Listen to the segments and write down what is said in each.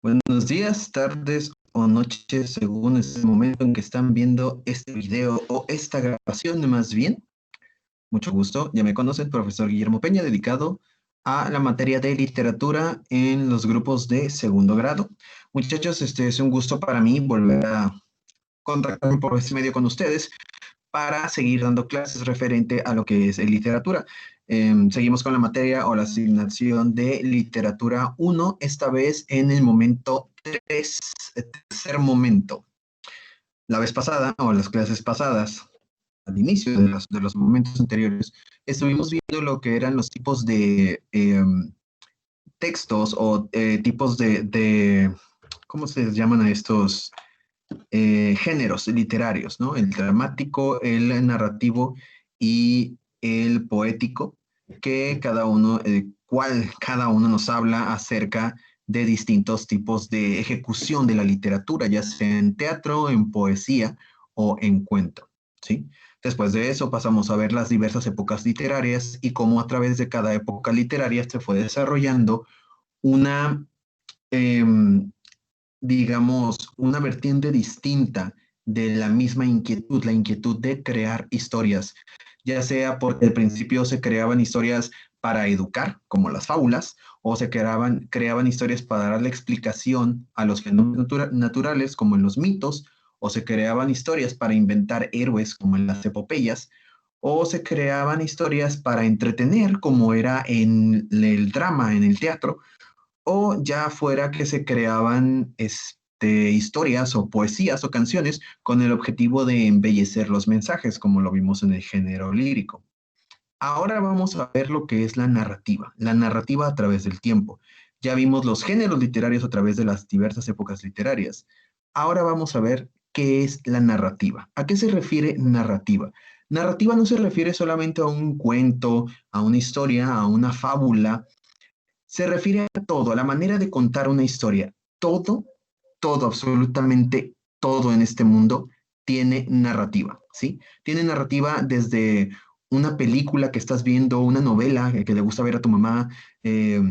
Buenos días, tardes o noches, según es el momento en que están viendo este video o esta grabación, más bien. Mucho gusto, ya me conocen, profesor Guillermo Peña, dedicado a la materia de literatura en los grupos de segundo grado. Muchachos, este es un gusto para mí volver a contactarme por este medio con ustedes para seguir dando clases referente a lo que es literatura. Seguimos con la materia o la asignación de literatura uno, esta vez en el momento 3, tercer momento. La vez pasada, o las clases pasadas, al inicio de los momentos anteriores, estuvimos viendo lo que eran los tipos de textos o tipos ¿cómo se llaman a estos? Géneros literarios, ¿no? El dramático, el narrativo y el poético, que cada uno nos habla acerca de distintos tipos de ejecución de la literatura, ya sea en teatro, en poesía o en cuento, ¿sí? Después de eso pasamos a ver las diversas épocas literarias y cómo a través de cada época literaria se fue desarrollando una, eh, digamos, una vertiente distinta de la misma inquietud, la inquietud de crear historias, ya sea porque al principio se creaban historias para educar, como las fábulas, o creaban historias para darle explicación a los fenómenos naturales, como en los mitos, o se creaban historias para inventar héroes, como en las epopeyas, o se creaban historias para entretener, como era en el drama, en el teatro, o ya fuera que se creaban historias o poesías o canciones con el objetivo de embellecer los mensajes, como lo vimos en el género lírico. Ahora vamos a ver lo que es la narrativa a través del tiempo. Ya vimos los géneros literarios a través de las diversas épocas literarias. Ahora vamos a ver qué es la narrativa. ¿A qué se refiere narrativa? Narrativa no se refiere solamente a un cuento, a una historia, a una fábula, se refiere a todo, a la manera de contar una historia. Todo, todo, absolutamente todo en este mundo tiene narrativa, ¿sí? Tiene narrativa desde una película que estás viendo, una novela que le gusta ver a tu mamá, eh,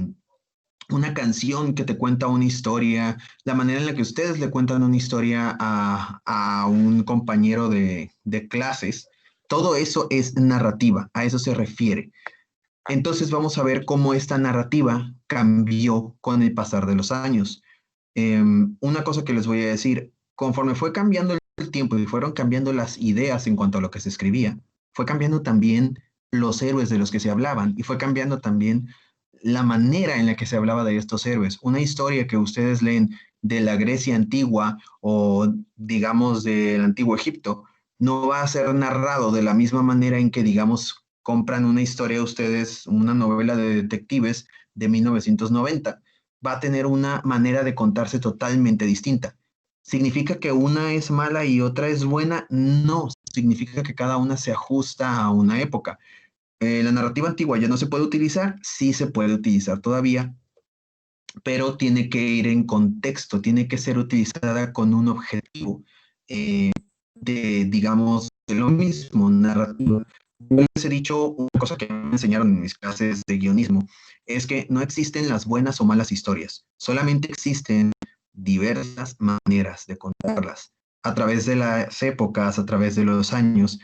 una canción que te cuenta una historia, la manera en la que ustedes le cuentan una historia a un compañero de clases. Todo eso es narrativa, a eso se refiere. Entonces vamos a ver cómo esta narrativa cambió con el pasar de los años. Una cosa que les voy a decir, conforme fue cambiando el tiempo y fueron cambiando las ideas en cuanto a lo que se escribía, fue cambiando también los héroes de los que se hablaban y fue cambiando también la manera en la que se hablaba de estos héroes. Una historia que ustedes leen de la Grecia antigua o digamos del antiguo Egipto no va a ser narrado de la misma manera en que digamos compran una historia ustedes, una novela de detectives de 1990, va a tener una manera de contarse totalmente distinta. ¿Significa que una es mala y otra es buena? No, significa que cada una se ajusta a una época. La narrativa antigua ya no se puede utilizar, sí se puede utilizar todavía, pero tiene que ir en contexto, tiene que ser utilizada con un objetivo digamos, de lo mismo, narrativa. Yo les he dicho una cosa que me enseñaron en mis clases de guionismo, es que no existen las buenas o malas historias, solamente existen diversas maneras de contarlas. A través de las épocas, a través de los años,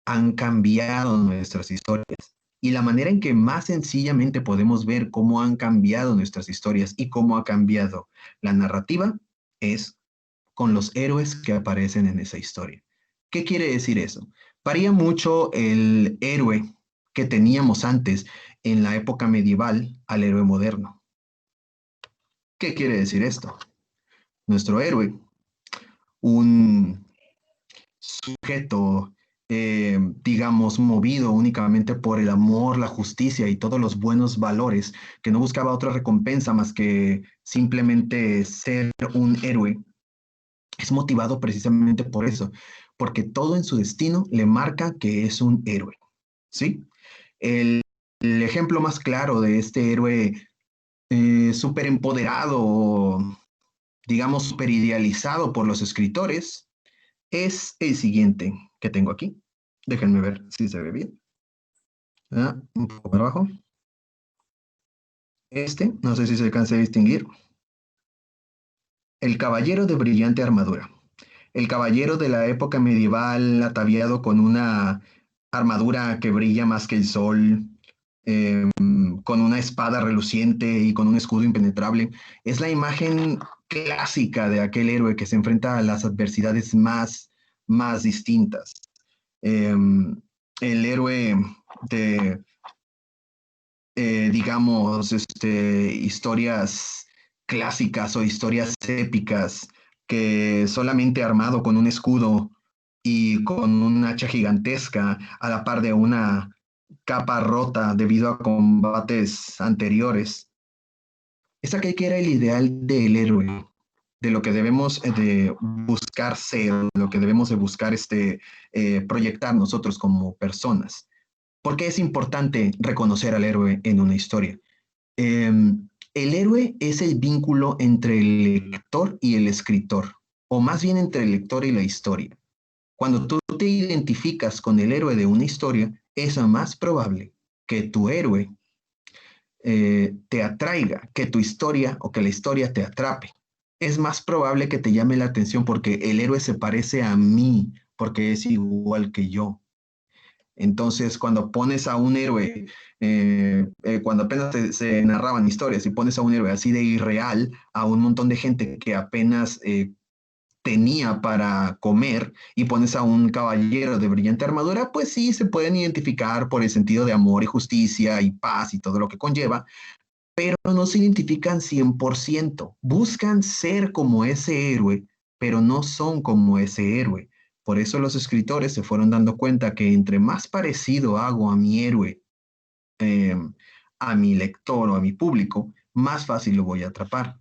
han cambiado nuestras historias. Y la manera en que más sencillamente podemos ver cómo han cambiado nuestras historias y cómo ha cambiado la narrativa es con los héroes que aparecen en esa historia. ¿Qué quiere decir eso? Varía mucho el héroe que teníamos antes en la época medieval al héroe moderno. ¿Qué quiere decir esto? Nuestro héroe, un sujeto, digamos, movido únicamente por el amor, la justicia y todos los buenos valores, que no buscaba otra recompensa más que simplemente ser un héroe, es motivado precisamente por eso, porque todo en su destino le marca que es un héroe, ¿sí? El, el ejemplo más claro de este héroe súper empoderado, digamos, súper idealizado por los escritores, es el siguiente que tengo aquí. Déjenme ver si se ve bien. Un poco para abajo. No sé si se alcanza a distinguir. El caballero de brillante armadura. El caballero de la época medieval ataviado con una armadura que brilla más que el sol, con una espada reluciente y con un escudo impenetrable, es la imagen clásica de aquel héroe que se enfrenta a las adversidades más distintas. Eh, el héroe de, digamos, historias clásicas o historias épicas que solamente armado con un escudo y con un hacha gigantesca a la par de una capa rota debido a combates anteriores. Es aquel que era el ideal del héroe, de lo que debemos de buscar ser, lo que debemos de buscar proyectar nosotros como personas. ¿Por qué es importante reconocer al héroe en una historia? Eh, el héroe es el vínculo entre el lector y el escritor, o más bien entre el lector y la historia. Cuando tú te identificas con el héroe de una historia, es más probable que tu héroe te atraiga, que tu historia o que la historia te atrape. Es más probable que te llame la atención porque el héroe se parece a mí, porque es igual que yo. Entonces, cuando pones a un héroe, cuando apenas se narraban historias y pones a un héroe así de irreal, a un montón de gente que apenas tenía para comer y pones a un caballero de brillante armadura, pues sí, se pueden identificar por el sentido de amor y justicia y paz y todo lo que conlleva, pero no se identifican 100%. Buscan ser como ese héroe, pero no son como ese héroe. Por eso los escritores se fueron dando cuenta que entre más parecido hago a mi héroe, eh, a mi lector o a mi público, más fácil lo voy a atrapar.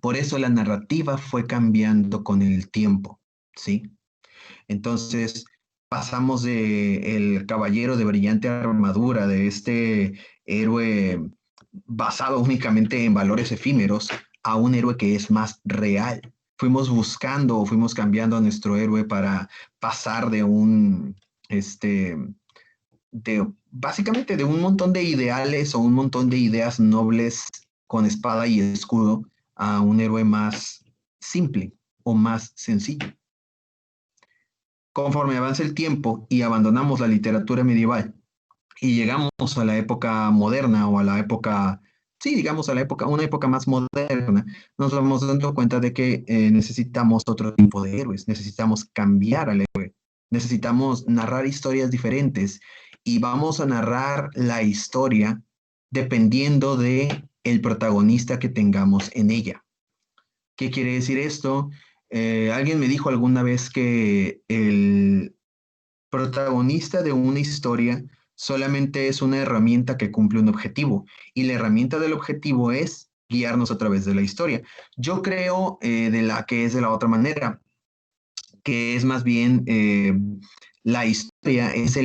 Por eso la narrativa fue cambiando con el tiempo, ¿sí? Entonces pasamos de el caballero de brillante armadura, de este héroe basado únicamente en valores efímeros, a un héroe que es más real. Fuimos buscando, fuimos cambiando a nuestro héroe para pasar de básicamente de un montón de ideales o un montón de ideas nobles con espada y escudo a un héroe más simple o más sencillo. Conforme avanza el tiempo y abandonamos la literatura medieval y llegamos a la época moderna o a la época, sí, digamos a la época, una época más moderna, nos vamos dando cuenta de que necesitamos otro tipo de héroes, necesitamos cambiar al héroe, necesitamos narrar historias diferentes y vamos a narrar la historia dependiendo de el protagonista que tengamos en ella. ¿Qué quiere decir esto? Alguien me dijo alguna vez que el protagonista de una historia solamente es una herramienta que cumple un objetivo y la herramienta del objetivo es guiarnos a través de la historia. Yo creo de la que es de la otra manera, que es más bien la historia es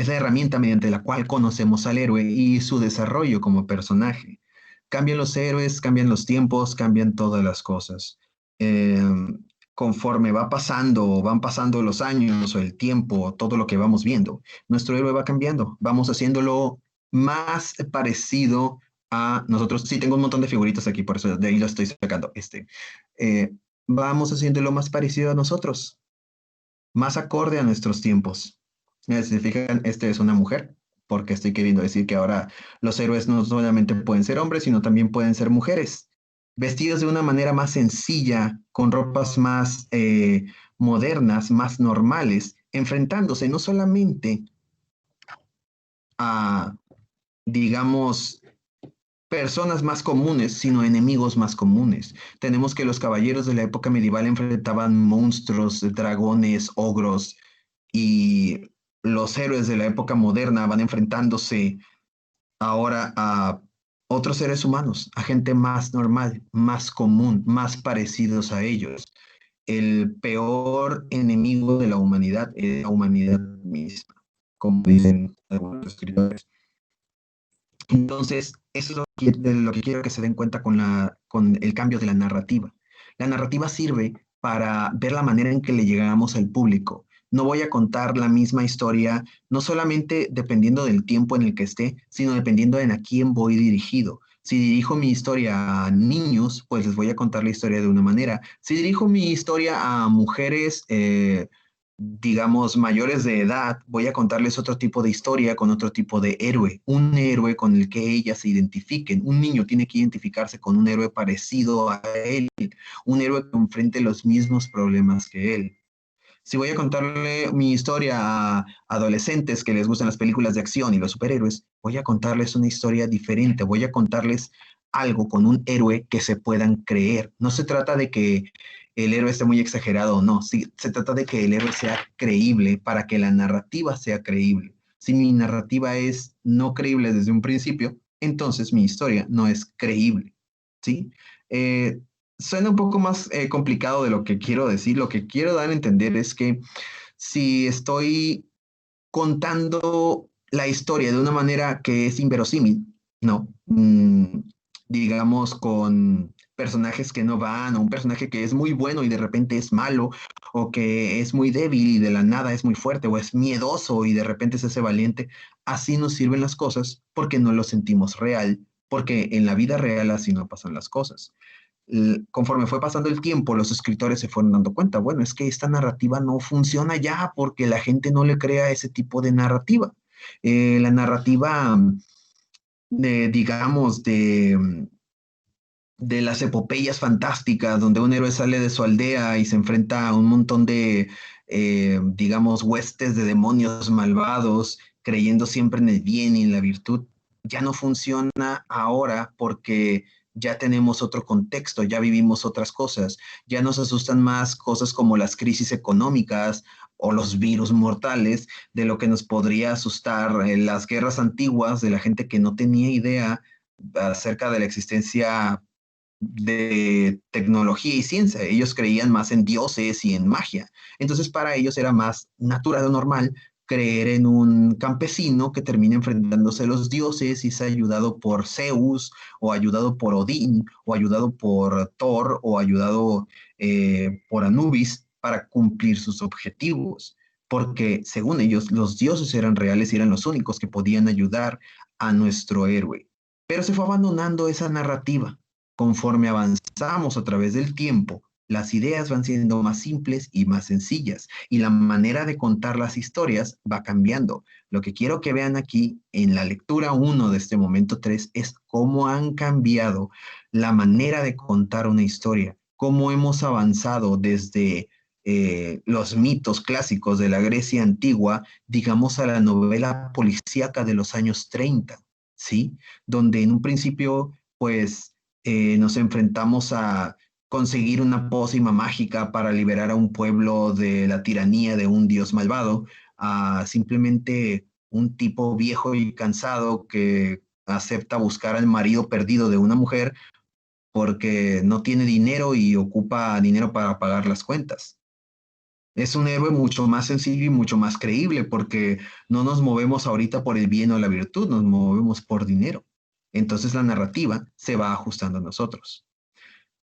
la herramienta mediante la cual conocemos al héroe y su desarrollo como personaje. Cambian los héroes, cambian los tiempos, cambian todas las cosas. Eh, Conforme van pasando los años o el tiempo, todo lo que vamos viendo, nuestro héroe va cambiando, vamos haciéndolo más parecido a nosotros. Sí, tengo un montón de figuritas aquí, por eso de ahí lo estoy sacando. Eh, Vamos haciéndolo más parecido a nosotros, más acorde a nuestros tiempos. Si se fijan, este es una mujer, porque estoy queriendo decir que ahora los héroes no solamente pueden ser hombres, sino también pueden ser mujeres, vestidos de una manera más sencilla, con ropas más modernas, más normales, enfrentándose no solamente a, digamos, personas más comunes, sino enemigos más comunes. Tenemos que los caballeros de la época medieval enfrentaban monstruos, dragones, ogros, y los héroes de la época moderna van enfrentándose ahora a otros seres humanos, a gente más normal, más común, más parecidos a ellos. El peor enemigo de la humanidad es la humanidad misma, como dicen algunos escritores. Entonces, eso es lo que quiero que se den cuenta con el cambio de la narrativa. La narrativa sirve para ver la manera en que le llegamos al público. No voy a contar la misma historia, no solamente dependiendo del tiempo en el que esté, sino dependiendo en a quién voy dirigido. Si dirijo mi historia a niños, pues les voy a contar la historia de una manera. Si dirijo mi historia a mujeres, digamos, mayores de edad, voy a contarles otro tipo de historia con otro tipo de héroe, un héroe con el que ellas se identifiquen. Un niño tiene que identificarse con un héroe parecido a él, un héroe que enfrente los mismos problemas que él. Si voy a contarle mi historia a adolescentes que les gustan las películas de acción y los superhéroes, voy a contarles una historia diferente, voy a contarles algo con un héroe que se puedan creer. No se trata de que el héroe esté muy exagerado o no, sí, se trata de que el héroe sea creíble para que la narrativa sea creíble. Si mi narrativa es no creíble desde un principio, entonces mi historia no es creíble, ¿sí? Eh, Suena un poco más complicado de lo que quiero decir. Lo que quiero dar a entender es que si estoy contando la historia de una manera que es inverosímil, ¿no? Digamos con personajes que no van, o un personaje que es muy bueno y de repente es malo, o que es muy débil y de la nada es muy fuerte, o es miedoso y de repente se hace valiente, así nos sirven las cosas porque no lo sentimos real, porque en la vida real así no pasan las cosas. Conforme fue pasando el tiempo, los escritores se fueron dando cuenta, bueno, es que esta narrativa no funciona ya porque la gente no le crea ese tipo de narrativa. La narrativa, digamos, de las epopeyas fantásticas, donde un héroe sale de su aldea y se enfrenta a un montón de, digamos, huestes de demonios malvados, creyendo siempre en el bien y en la virtud, ya no funciona ahora porque ya tenemos otro contexto, ya vivimos otras cosas, ya nos asustan más cosas como las crisis económicas o los virus mortales de lo que nos podría asustar las guerras antiguas de la gente que no tenía idea acerca de la existencia de tecnología y ciencia. Ellos creían más en dioses y en magia. Entonces para ellos era más natural o normal creer en un campesino que termina enfrentándose a los dioses y es ayudado por Zeus o ayudado por Odín o ayudado por Thor o ayudado por Anubis para cumplir sus objetivos. Porque según ellos, los dioses eran reales y eran los únicos que podían ayudar a nuestro héroe. Pero se fue abandonando esa narrativa. Conforme avanzamos a través del tiempo, las ideas van siendo más simples y más sencillas y la manera de contar las historias va cambiando. Lo que quiero que vean aquí en la lectura 1 de este momento 3 es cómo han cambiado la manera de contar una historia, cómo hemos avanzado desde los mitos clásicos de la Grecia antigua, digamos, a la novela policíaca de los años 30, ¿sí? Donde en un principio, pues nos enfrentamos a conseguir una pócima mágica para liberar a un pueblo de la tiranía de un dios malvado, a simplemente un tipo viejo y cansado que acepta buscar al marido perdido de una mujer porque no tiene dinero y ocupa dinero para pagar las cuentas. Es un héroe mucho más sencillo y mucho más creíble porque no nos movemos ahorita por el bien o la virtud, nos movemos por dinero. Entonces la narrativa se va ajustando a nosotros.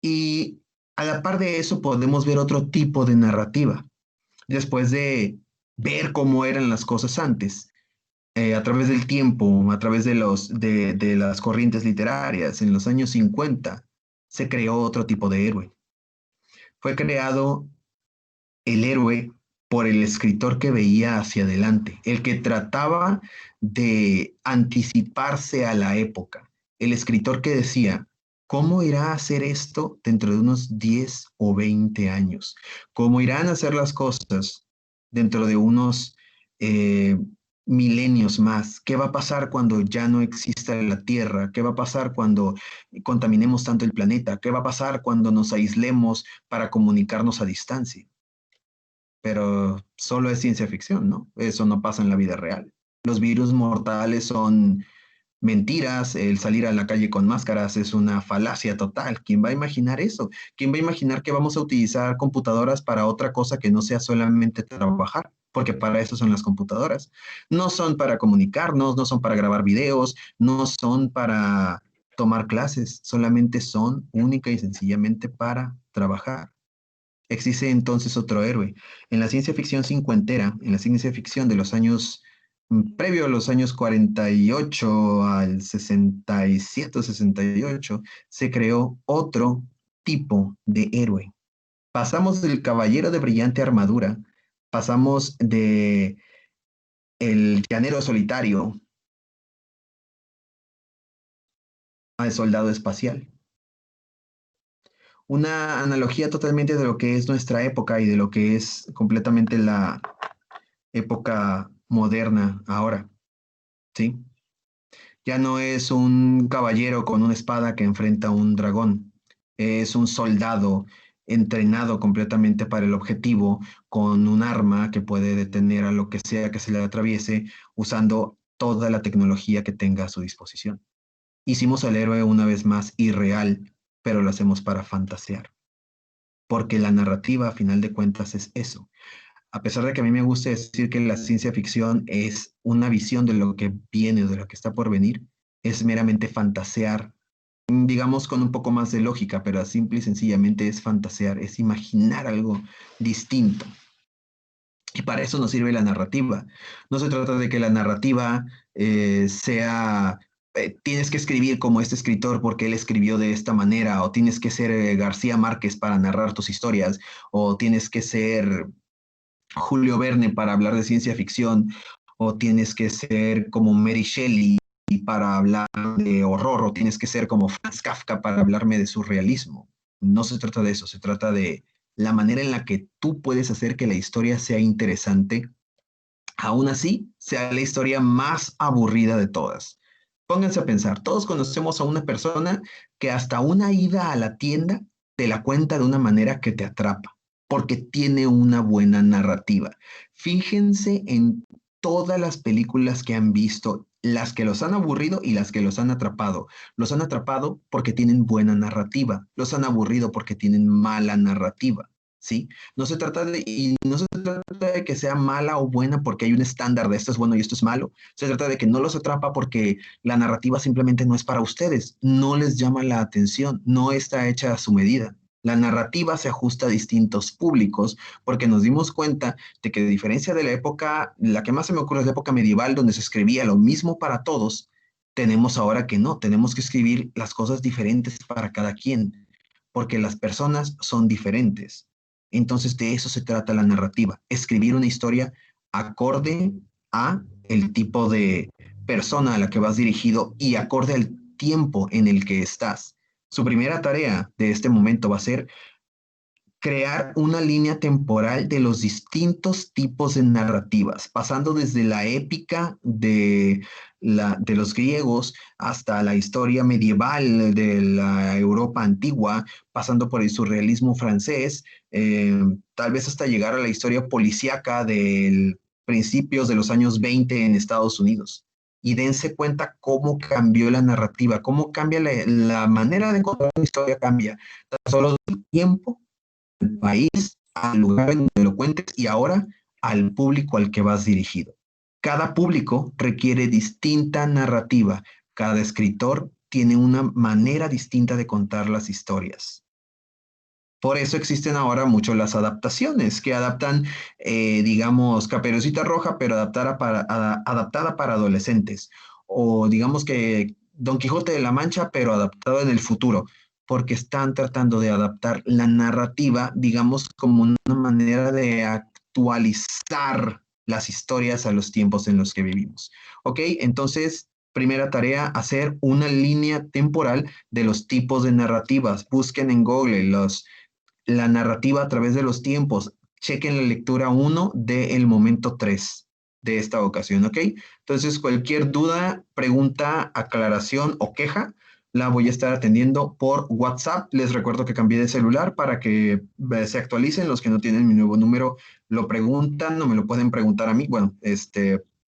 Y a la par de eso podemos ver otro tipo de narrativa. Después de ver cómo eran las cosas antes, a través del tiempo, a través de las corrientes literarias, en los años 50 se creó otro tipo de héroe. Fue creado el héroe por el escritor que veía hacia adelante, el que trataba de anticiparse a la época, el escritor que decía, ¿cómo irá a hacer esto dentro de unos 10 o 20 años? ¿Cómo irán a hacer las cosas dentro de unos eh, milenios más? ¿Qué va a pasar cuando ya no exista la Tierra? ¿Qué va a pasar cuando contaminemos tanto el planeta? ¿Qué va a pasar cuando nos aislemos para comunicarnos a distancia? Pero solo es ciencia ficción, ¿no? Eso no pasa en la vida real. Los virus mortales son mentiras, el salir a la calle con máscaras es una falacia total. ¿Quién va a imaginar eso? ¿Quién va a imaginar que vamos a utilizar computadoras para otra cosa que no sea solamente trabajar? Porque para eso son las computadoras. No son para comunicarnos, no son para grabar videos, no son para tomar clases, solamente son única y sencillamente para trabajar. Existe entonces otro héroe. En la ciencia ficción cincuentera, en la ciencia ficción de los años previo a los años 48 al 67 o 68, se creó otro tipo de héroe. Pasamos del caballero de brillante armadura, pasamos de el llanero solitario al soldado espacial. Una analogía totalmente de lo que es nuestra época y de lo que es completamente la época moderna ahora, ¿sí? Ya no es un caballero con una espada que enfrenta a un dragón, es un soldado entrenado completamente para el objetivo, con un arma que puede detener a lo que sea que se le atraviese, usando toda la tecnología que tenga a su disposición. Hicimos al héroe una vez más irreal, pero lo hacemos para fantasear, porque la narrativa, a final de cuentas, es eso. A pesar de que a mí me gusta decir que la ciencia ficción es una visión de lo que viene o de lo que está por venir, es meramente fantasear, digamos con un poco más de lógica, pero simple y sencillamente es fantasear, es imaginar algo distinto. Y para eso nos sirve la narrativa. No se trata de que la narrativa sea, tienes que escribir como este escritor porque él escribió de esta manera, o tienes que ser García Márquez para narrar tus historias, o tienes que ser Julio Verne para hablar de ciencia ficción, o tienes que ser como Mary Shelley para hablar de horror, o tienes que ser como Franz Kafka para hablarme de surrealismo. No se trata de eso, se trata de la manera en la que tú puedes hacer que la historia sea interesante, aún así sea la historia más aburrida de todas. Pónganse a pensar, todos conocemos a una persona que hasta una ida a la tienda te la cuenta de una manera que te atrapa, porque tiene una buena narrativa. Fíjense en todas las películas que han visto, las que los han aburrido y las que los han atrapado. Los han atrapado porque tienen buena narrativa, los han aburrido porque tienen mala narrativa. ¿Sí? No se trata de que sea mala o buena porque hay un estándar de esto es bueno y esto es malo. Se trata de que no los atrapa porque la narrativa simplemente no es para ustedes, no les llama la atención, no está hecha a su medida. La narrativa se ajusta a distintos públicos porque nos dimos cuenta de que a diferencia de la época, la que más se me ocurre es la época medieval donde se escribía lo mismo para todos, tenemos ahora que no, tenemos que escribir las cosas diferentes para cada quien, porque las personas son diferentes. Entonces de eso se trata la narrativa, escribir una historia acorde a el tipo de persona a la que vas dirigido y acorde al tiempo en el que estás. Su primera tarea de este momento va a ser crear una línea temporal de los distintos tipos de narrativas, pasando desde la épica de los griegos hasta la historia medieval de la Europa antigua, pasando por el surrealismo francés, tal vez hasta llegar a la historia policíaca de principios de los años 20 en Estados Unidos. Y dense cuenta cómo cambió la narrativa, cómo cambia la manera de contar una historia, cambia. Solo el tiempo país, al lugar en donde lo cuentes y ahora al público al que vas dirigido. Cada público requiere distinta narrativa. Cada escritor tiene una manera distinta de contar las historias. Por eso existen ahora mucho las adaptaciones, que adaptan, digamos, Caperucita Roja, pero adaptada para adolescentes. O digamos que Don Quijote de la Mancha, pero adaptado en el futuro, porque están tratando de adaptar la narrativa, digamos, como una manera de actualizar las historias a los tiempos en los que vivimos. ¿Ok? Entonces, primera tarea, hacer una línea temporal de los tipos de narrativas. Busquen en Google la narrativa a través de los tiempos. Chequen la lectura 1 del momento 3 de esta ocasión, ¿ok? Entonces, cualquier duda, pregunta, aclaración o queja, la voy a estar atendiendo por WhatsApp. Les recuerdo que cambié de celular para que se actualicen. Los que no tienen mi nuevo número lo preguntan o me lo pueden preguntar a mí. Bueno,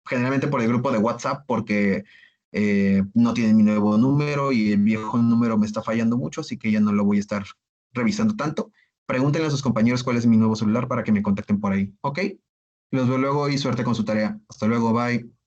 generalmente por el grupo de WhatsApp porque no tienen mi nuevo número y el viejo número me está fallando mucho, así que ya no lo voy a estar revisando tanto. Pregúntenle a sus compañeros cuál es mi nuevo celular para que me contacten por ahí. ¿Ok? Los veo luego y suerte con su tarea. Hasta luego, bye.